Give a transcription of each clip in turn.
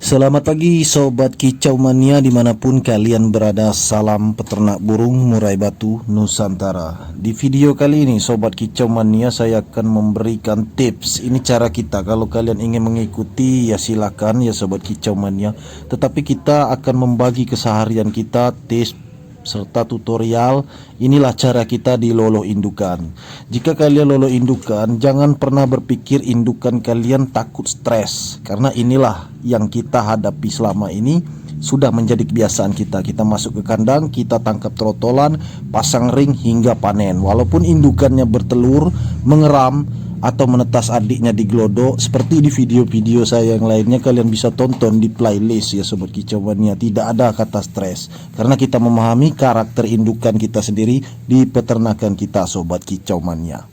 Selamat pagi Sobat Kicau Mania dimanapun kalian berada. Salam peternak burung murai batu Nusantara. Di video kali ini Sobat Kicau Mania saya akan memberikan tips. Ini cara kita, kalau kalian ingin mengikuti ya silakan ya Sobat Kicau Mania. Tetapi kita akan membagi keseharian kita, tips serta tutorial. Inilah cara kita di lolo indukan. Jika kalian lolo indukan, jangan pernah berpikir indukan kalian takut stres, karena inilah yang kita hadapi selama ini. Sudah menjadi kebiasaan kita. Kita masuk ke kandang, kita tangkap trotolan, pasang ring hingga panen. Walaupun indukannya bertelur, mengeram atau menetas adiknya di glodok, seperti di video-video saya yang lainnya, kalian bisa tonton di playlist ya Sobat Kicau Mania. Tidak ada kata stres, karena kita memahami karakter indukan kita sendiri di peternakan kita Sobat Kicau Mania.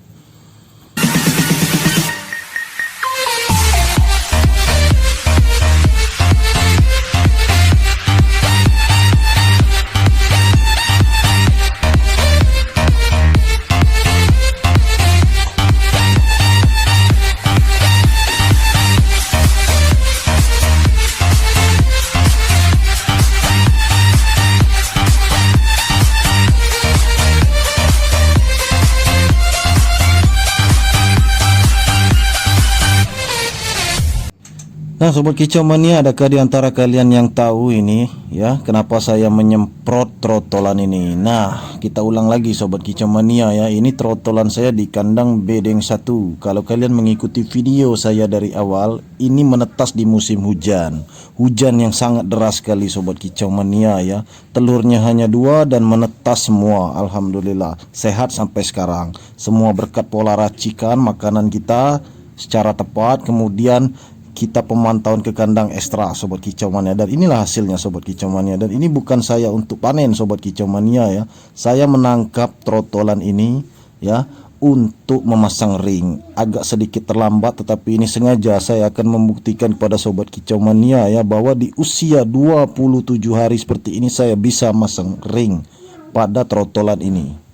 Nah Sobat Kicau Mania, adakah di antara kalian yang tahu ini ya kenapa saya menyemprot trotolan ini? Nah, kita ulang lagi Sobat Kicau Mania ya. Ini trotolan saya di kandang bedeng 1. Kalau kalian mengikuti video saya dari awal, ini menetas di musim hujan. Hujan yang sangat deras sekali Sobat Kicau Mania ya. Telurnya hanya 2 dan menetas semua. Alhamdulillah sehat sampai sekarang. Semua berkat pola racikan makanan kita secara tepat, kemudian kita pemantauan ke kandang ekstra Sobat Kicau Mania, dan inilah hasilnya Sobat Kicau Mania. Dan ini bukan saya untuk panen Sobat Kicau Mania ya. Saya menangkap trotolan ini ya untuk memasang ring. Agak sedikit terlambat, tetapi ini sengaja saya akan membuktikan kepada Sobat Kicau Mania ya, bahwa di usia 27 hari seperti ini saya bisa masang ring pada trotolan ini.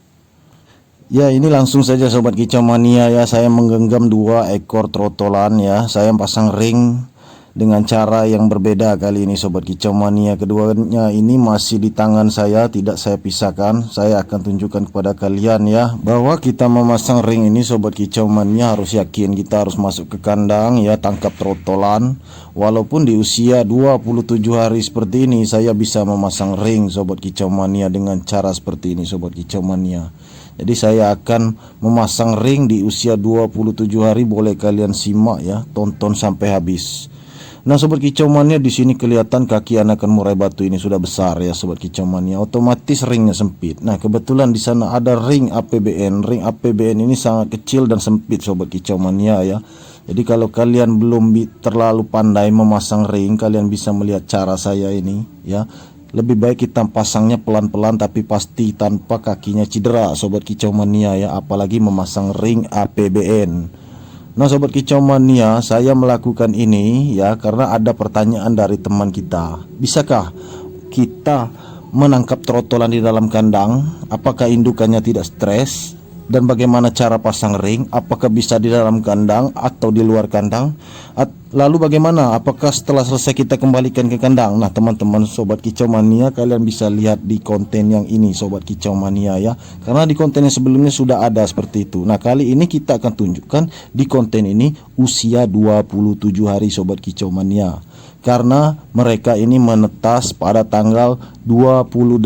Ya, ini langsung saja Sobat Kicau Mania ya, saya menggenggam 2 ekor trotolan ya. Saya pasang ring dengan cara yang berbeda kali ini Sobat Kicau Mania. Keduanya ini masih di tangan saya, tidak saya pisahkan. Saya akan tunjukkan kepada kalian ya, bahwa kita memasang ring ini Sobat Kicau Mania harus yakin. Kita harus masuk ke kandang ya, tangkap trotolan. Walaupun di usia 27 hari seperti ini, saya bisa memasang ring Sobat Kicau Mania dengan cara seperti ini Sobat Kicau Mania. Jadi saya akan memasang ring di usia 27 hari, boleh kalian simak ya, tonton sampai habis. Nah Sobat Kicau Mania, di sini kelihatan kaki anakan murai batu ini sudah besar ya Sobat Kicau Mania. Otomatis ringnya sempit. Nah kebetulan di sana ada ring APBN. Ring APBN ini sangat kecil dan sempit Sobat Kicau Mania ya. Jadi kalau kalian belum terlalu pandai memasang ring, kalian bisa melihat cara saya ini ya. Lebih baik kita pasangnya pelan-pelan, tapi pasti tanpa kakinya cedera Sobat Kicau Mania ya, apalagi memasang ring APBN. Nah Sobat Kicau Mania, saya melakukan ini ya karena ada pertanyaan dari teman kita. Bisakah kita menangkap trotolan di dalam kandang? Apakah indukannya tidak stres? Dan bagaimana cara pasang ring? Apakah bisa di dalam kandang atau di luar kandang? Lalu bagaimana? Apakah setelah selesai kita kembalikan ke kandang? Nah teman-teman Sobat Kicau Mania, kalian bisa lihat di konten yang ini Sobat Kicau Mania ya. Karena di konten yang sebelumnya sudah ada seperti itu. Nah kali ini kita akan tunjukkan di konten ini usia 27 hari Sobat Kicau Mania. Karena mereka ini menetas pada tanggal 28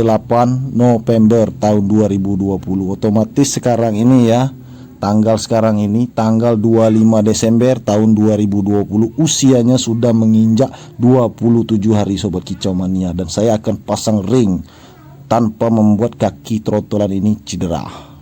November tahun 2020. Otomatis sekarang ini ya, tanggal sekarang ini tanggal 25 Desember tahun 2020, usianya sudah menginjak 27 hari Sobat Kicau Mania. Dan saya akan pasang ring tanpa membuat kaki trotolan ini cedera.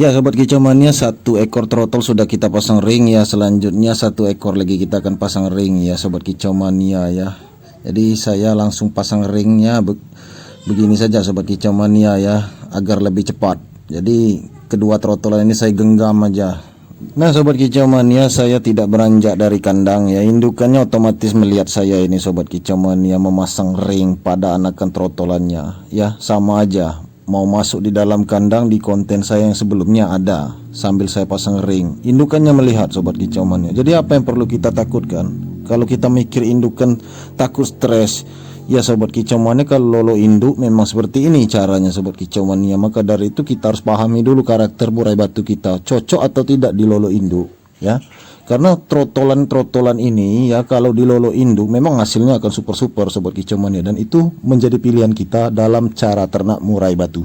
Ya sobat kicau mania, satu ekor trotol sudah kita pasang ring ya. Selanjutnya satu ekor lagi kita akan pasang ring ya sobat kicau mania ya. Jadi saya langsung pasang ringnya begini saja sobat kicau mania ya, agar lebih cepat. Jadi kedua trotolan ini saya genggam aja. Nah sobat kicau mania, saya tidak beranjak dari kandang ya. Indukannya otomatis melihat saya ini sobat kicau mania memasang ring pada anakan trotolannya ya. Sama aja mau masuk di dalam kandang, di konten saya yang sebelumnya ada sambil saya pasang ring, indukannya melihat sobat kicau mania. Jadi apa yang perlu kita takutkan? Kalau kita mikir indukan takut stres, ya sobat kicau mania, kalau lolo induk memang seperti ini caranya sobat kicau mania. Maka dari itu kita harus pahami dulu karakter murai batu kita, cocok atau tidak di lolo induk ya. Karena trotolan ini ya, kalau di lolo induk memang hasilnya akan super sobat kicau mania, dan itu menjadi pilihan kita dalam cara ternak murai batu.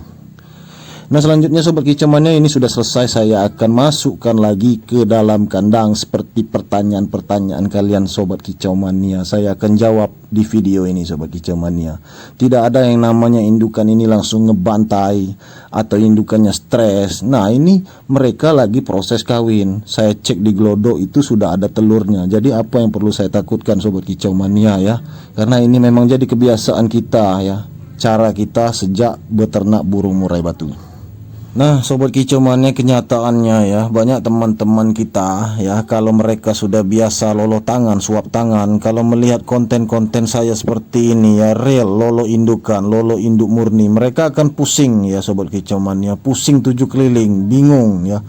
Nah selanjutnya sobat kicau mania, ini sudah selesai. Saya akan masukkan lagi ke dalam kandang seperti pertanyaan-pertanyaan kalian sobat kicau mania. Saya akan jawab di video ini sobat kicau mania. Tidak ada yang namanya indukan ini langsung ngebantai atau indukannya stres. Nah ini mereka lagi proses kawin. Saya cek di glodok itu sudah ada telurnya. Jadi apa yang perlu saya takutkan sobat kicau mania ya. Karena ini memang jadi kebiasaan kita ya, cara kita sejak beternak burung murai batu. Nah sobat kicau mania, kenyataannya ya, banyak teman-teman kita ya, kalau mereka sudah biasa lolo tangan, suap tangan, kalau melihat konten-konten saya seperti ini ya, real lolo indukan, lolo induk murni, mereka akan pusing ya sobat kicau mania, pusing 7 keliling, bingung ya.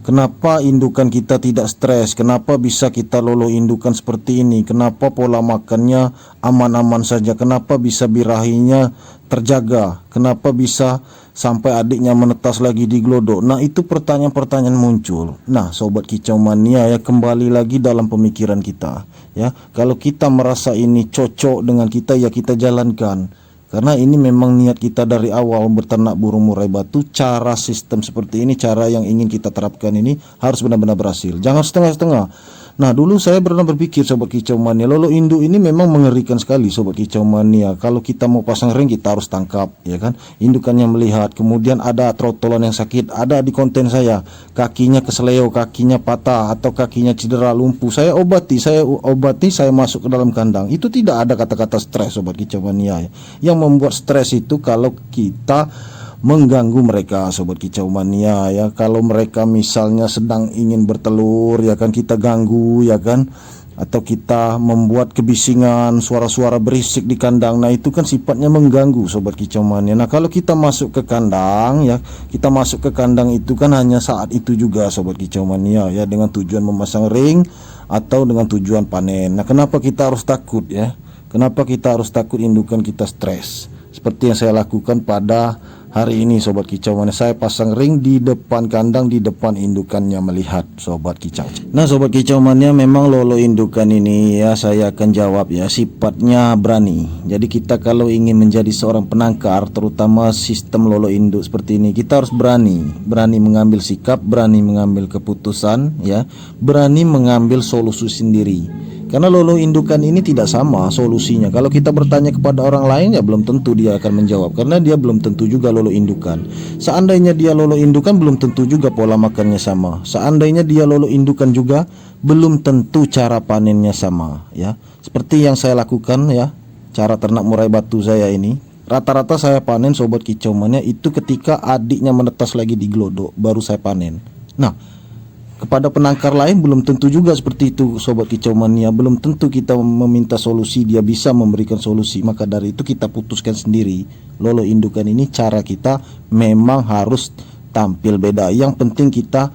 Kenapa indukan kita tidak stres? Kenapa bisa kita lolo indukan seperti ini? Kenapa pola makannya aman-aman saja? Kenapa bisa birahinya terjaga? Kenapa bisa sampai adiknya menetas lagi di glodok? Nah itu pertanyaan-pertanyaan muncul. Nah sobat kicau mania ya, kembali lagi dalam pemikiran kita ya. Kalau kita merasa ini cocok dengan kita ya kita jalankan. Karena ini memang niat kita dari awal berternak burung murai batu. Cara sistem seperti ini, cara yang ingin kita terapkan ini harus benar-benar berhasil. Jangan setengah-setengah. Nah dulu saya pernah berpikir sobat kicau mania, lolo induk ini memang mengerikan sekali sobat kicau mania. Kalau kita mau pasang ring kita harus tangkap ya kan, indukannya melihat. Kemudian ada trotolan yang sakit, ada di konten saya, kakinya kesleo, kakinya patah atau kakinya cedera lumpuh, saya obati, saya masuk ke dalam kandang. Itu tidak ada kata-kata stres sobat kicau mania ya. Yang membuat stres itu kalau kita mengganggu mereka sobat kicau mania ya. Kalau mereka misalnya sedang ingin bertelur ya kan, kita ganggu ya kan, atau kita membuat kebisingan, suara-suara berisik di kandang. Nah itu kan sifatnya mengganggu sobat kicau mania. Nah kalau kita masuk ke kandang ya, kita masuk ke kandang itu kan hanya saat itu juga sobat kicau mania ya, dengan tujuan memasang ring atau dengan tujuan panen. Nah kenapa kita harus takut ya? Kenapa kita harus takut indukan kita stres? Seperti yang saya lakukan pada hari ini sobat kicau mania, saya pasang ring di depan kandang, di depan indukannya melihat sobat kicau. Nah sobat kicau mania, memang lolo indukan ini ya, saya akan jawab ya, sifatnya berani. Jadi kita kalau ingin menjadi seorang penangkar, terutama sistem lolo induk seperti ini, kita harus berani mengambil sikap, berani mengambil keputusan ya, berani mengambil solusi sendiri. Karena lolo indukan ini tidak sama solusinya. Kalau kita bertanya kepada orang lain ya belum tentu dia akan menjawab, karena dia belum tentu juga lolo indukan. Seandainya dia lolo indukan, belum tentu juga pola makannya sama. Seandainya dia lolo indukan juga, belum tentu cara panennya sama ya. Seperti yang saya lakukan ya, cara ternak murai batu saya ini, rata-rata saya panen sobat kicau mania itu ketika adiknya menetas lagi di glodok, baru saya panen. Nah kepada penangkar lain belum tentu juga seperti itu sobat kicau mania. Belum tentu kita meminta solusi dia bisa memberikan solusi. Maka dari itu kita putuskan sendiri, lolo indukan ini cara kita memang harus tampil beda. Yang penting kita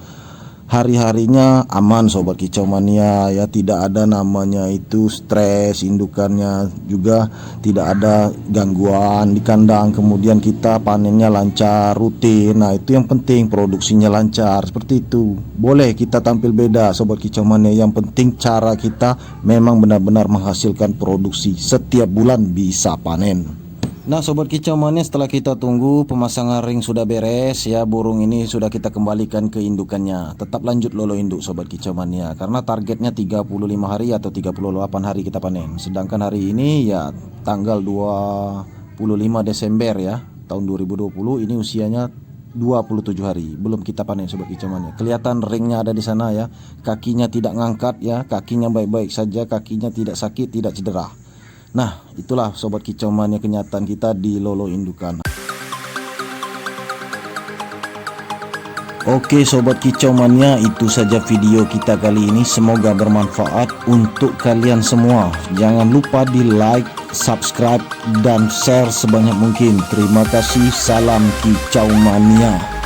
hari-harinya aman sobat kicau mania ya, tidak ada namanya itu stres, indukannya juga tidak ada gangguan di kandang, kemudian kita panennya lancar, rutin. Nah itu yang penting, produksinya lancar, seperti itu. Boleh kita tampil beda sobat kicau mania, yang penting cara kita memang benar-benar menghasilkan produksi, setiap bulan bisa panen. Nah sobat kicau mania, setelah kita tunggu pemasangan ring sudah beres ya, burung ini sudah kita kembalikan ke indukannya. Tetap lanjut lolo induk sobat kicau mania, karena targetnya 35 hari atau 38 hari kita panen. Sedangkan hari ini ya tanggal 25 Desember ya tahun 2020, ini usianya 27 hari belum kita panen sobat kicau mania. Kelihatan ringnya ada di sana ya. Kakinya tidak ngangkat ya, kakinya baik-baik saja, kakinya tidak sakit, tidak cedera. Nah, itulah sobat kicau mania kenyataan kita di lolo indukan. Oke sobat kicau mania, itu saja video kita kali ini. Semoga bermanfaat untuk kalian semua. Jangan lupa di like, subscribe, dan share sebanyak mungkin. Terima kasih. Salam kicau mania.